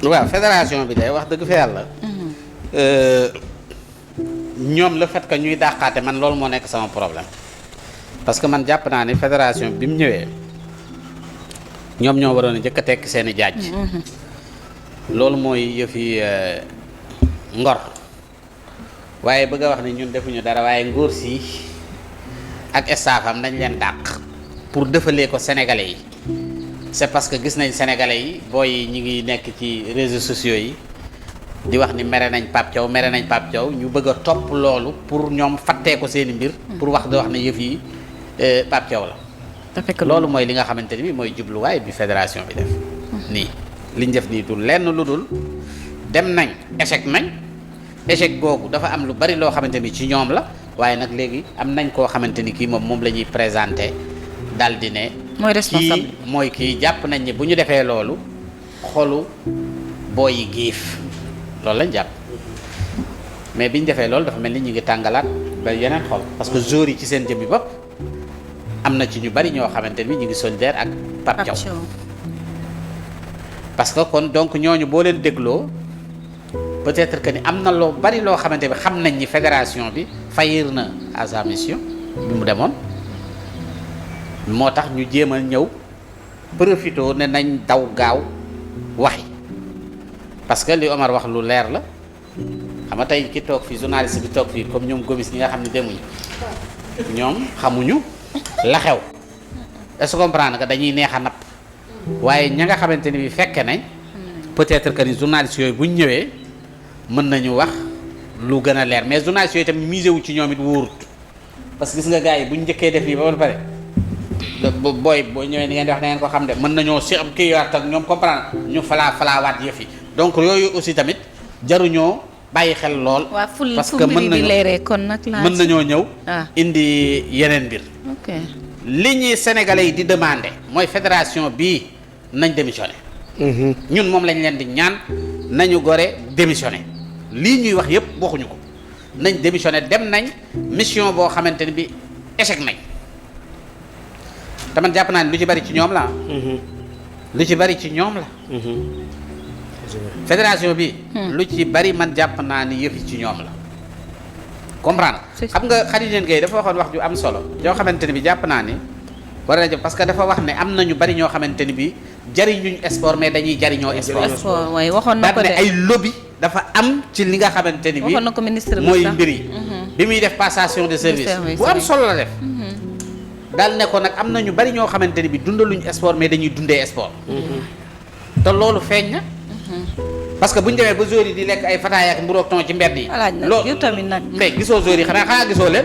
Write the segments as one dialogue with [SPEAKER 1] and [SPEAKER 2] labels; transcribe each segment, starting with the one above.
[SPEAKER 1] waaw fédération bi day wax dëgg fa yàlla. ñoom le fait que ñuy dàqaate man loolu moo nekk sama problème parce que man jàpp naa ni fédération bi mu ñëwee ñoom ñoo waroon a njëkk a tekki seen i jaaj. loolu mooy yëfi ngor waaye bëgg a wax ni ñun defuñu dara waaye nguur si ak staffam nañ leen dàq pour defalee ko sénégalais yi c'est parce que gis nañ sénégalais yi booy ñi ngi nekk ci réseaux sociaux yi di wax ni mere nañ Pape Thiaw ñu bëgg a topp loolu pour ñoom fattee ko seeni mbir pour wax di wax ne yëf yi Pape Thiaw la loolu mooy li nga xamante ni bi mooy jubluwaay bi fédération bi def nii liñ def nii du lenn lu dul dem nañ échec googu dafa am lu bari loo xamante ni ci ñoom la waaye nag léegi am nañ koo xamante ni kii moom la ñuy présenté dal di ne kii jàpp nañ ni bu ñu defee loolu xolu booy yi giif loolu lañ jàpp mais bi ñu defee loolu dafa mel ni ñu ngi tàngalaat ba yeneen xol parce que joueurs yi ci seen jëmmi bopp am na ci ñu bari ñoo xamante ni ñu ngi solidaire ak Pape Thiaw parce que kon donc ñooñu boo leen dégloo peut-être que ni am na loo bari loo xamante bi xam nañ ni fédération bi faillir na à sa mission bi mu demoon moo tax ñu jéem a ñëw profité ne nañ daw gaaw waxi parce que li Omar wax lu leer la xam nga tey ki toog fii journaliste bi toog fii comme ñoom Gomis ñi nga xam ne demuñu ñoom xamuñu la xew est-ce que comprendre que dañuy neex a napp waaye ña nga xamante ni bi fekke nañ peut-être que ni journaliste yooyu buñ ñëwee mën nañu wax lu gën a leer mais journaliste yooyu tamit misé wu ci ñoom it wóorut parce que gis nga gars yi buñ njëkkee def lii ba pare boo ñëwee ni ngeen di wax da ngeen ko xam de mën nañoo si am kii waat ak ñoom comprendre ñu falaawaat yëf yi donc yooyu aussi tamit jaruñoo bàyyi xel lool. parce que mën nañoo ñëw indi yeneen mbir. li ñuy sénégalais yi di demander mooy fédération bii nañ démissionné. ñun moom lañ leen di ñaan nañu gore démissionné lii ñuy wax yëpp waxuñu ko nañ démissionné dem nañ mission boo xamante ni bi échec nañ te man jàpp naa ne lu ci bari ci ñoom la. lu ci bari ci ñoom la. fédération bi. lu ci bari man jàpp naa ni yëf yi ci ñoom la comprendre xam nga Khady Gueye dafa waxoon wax ju am solo yoo xamante ni bi jàpp naa ni war na jëm parce que dafa wax ne am na ñu bari ñoo xamante ni bi jariñuñ sport mais dañuy jariñoo sport
[SPEAKER 2] waaye waxoon na ko de
[SPEAKER 1] ay lobby dafa am ci li nga xamante ni bi
[SPEAKER 2] waxoon na ko ministre
[SPEAKER 1] mooy mbir yi bi muy def passation de service bu am solo la def daal ne ko nag am na ñu bari ñoo xamante ni bi dundaluñ sport mais dañuy dundee sport te loolu feeñ na parce que bu ñu demee ba joueurs yi di lekk ay fataaya ak mburoog ton ci mbedd yi.
[SPEAKER 2] loolu tamit nag.
[SPEAKER 1] mais gisoo joueurs yi xanaa gisoo leen.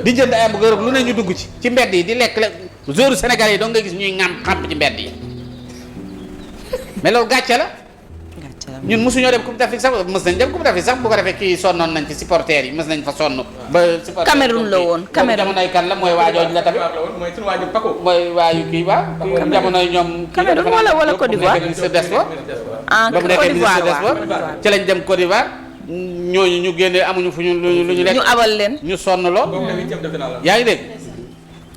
[SPEAKER 1] di jënd ay hamburger lu ne ñu dugg ci mbedd yi di lekk joueurs sénégalais yi doo nga gis ñuy ŋàmp xàmp ci mbedd yi mais loolu gàcce la. ñun mosuñoo dem coupe d'Afrique sax mës nañ dem coupe d'Afrique sax bu ko defee kii sonnoon nañ ci supporters yi mës nañ fa sonn. ba supporters
[SPEAKER 2] Cameroun la woon Cameroun
[SPEAKER 1] jamonoy kan la mooy waajooju la tamit.
[SPEAKER 3] mooy suñu waaju Paco.
[SPEAKER 1] mooy waaju kii ba. jamonoy ñoom.
[SPEAKER 2] Cameroun wala Côte d'Ivoire.
[SPEAKER 1] ministre des sports.
[SPEAKER 2] ah Côte d'Ivoire
[SPEAKER 1] ci lañ dem Côte d'Ivoire ñooñu ñu génne amuñu fu ñu lu ñu lekk.
[SPEAKER 2] ñu abal leen.
[SPEAKER 1] ñu sonn lool. yaa ngi dégg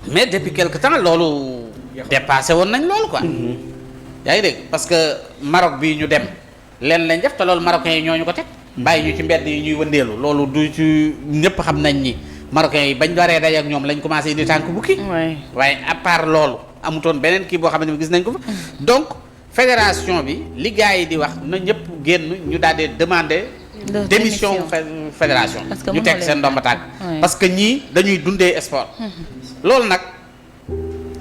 [SPEAKER 1] mais depuis quelque temps loolu dépassé woon nañ loolu quoi. yaa ngi dégg parce que Maroc bii ñu dem leen lañ def te loolu marocains yi ñooñu ko teg. bàyyi ñu ci mbedd yi ñuy wëndeelu loolu du ci ñëpp xam nañ ni marocains yi bañ waree daje ak ñoom lañ commencé indi tànk bukki. waaye à part loolu amutoon beneen kii boo xamante ni gis nañ ko fa. donc fédération bi li gars yi di wax na ñëpp génn ñu daal di demander. démission fédération. ñu teg seen ndomba tànk parce que ñii dañuy dundee sport. loolu nag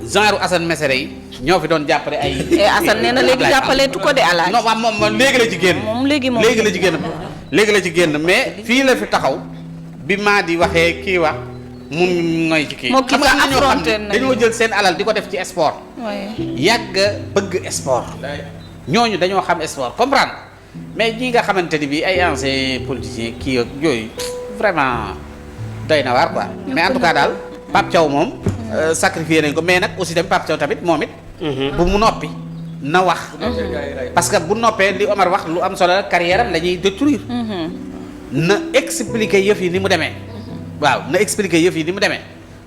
[SPEAKER 1] genre Assane Mesere yi ñoo fi doon jàppale ay.
[SPEAKER 2] Assane nee na léegi jàppaleetu ko de alaaj.
[SPEAKER 1] non waaw moom léegi la ci génn. léegi la ci génn. léegi la ci génn mais fii la fi taxaw bi maa di waxee kii wax mun ngoy ci kii.
[SPEAKER 2] xam nga ñoo xam ne
[SPEAKER 1] dañoo jël seen alal di ko def ci sport. yàgg bëgg sport. ñooñu dañoo xam sport comprendre mais ñi nga xamante ni bii ay anciens politiciens kii ak yooyu vraiment doy na waar quoi. mais en tout cas daal Pape Thiaw moom. sacrifié nañ ko mais nag aussi tamit Pape Thiaw tamit moom it. bu mu noppi na wax. parce que bu noppee li Omar wax lu am solo la carrière am la ñuy détruire. na expliquer yëf yi ni mu demee. waaw na expliquer yëf yi ni mu demee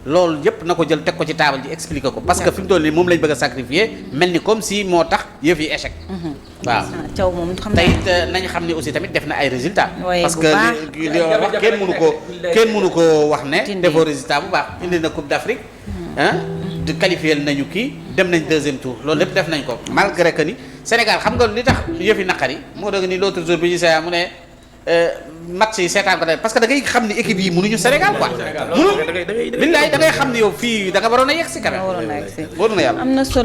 [SPEAKER 1] loolu yëpp na ko jël teg ko ci table ji expliquer ko parce que fi mu toll nii moom lañ bëgg a sacrifier mel ni comme si moo tax yëf yi échec. waaw
[SPEAKER 2] Thiaw moom xam
[SPEAKER 1] te
[SPEAKER 2] naa
[SPEAKER 1] it nañu xam ne aussi tamit def na ay résultats.
[SPEAKER 2] waaye
[SPEAKER 1] parce
[SPEAKER 2] bu
[SPEAKER 1] que
[SPEAKER 2] baax.
[SPEAKER 1] li wax kenn mënu ko wax ne.
[SPEAKER 2] Tindee.
[SPEAKER 1] defoo résultat bu baax indi na Coupe d'Afrique. di qualifié nañu kii dem nañ deuxième tour loolu lépp def nañ ko malgré que ni Sénégal xam nga li tax yëf yi naqari moo dëgg ni l'autre jour bi ñu seetaan mu ne match yi seetaan ko da parce que da ngay xam ni équipe yi mënuñu Sénégal quoi. mënu billaay da ngay xam ni yow fii da nga waroon a yegg si quand même.
[SPEAKER 2] waroon na yegg si.
[SPEAKER 1] waroon na yàlla.
[SPEAKER 2] am na solo.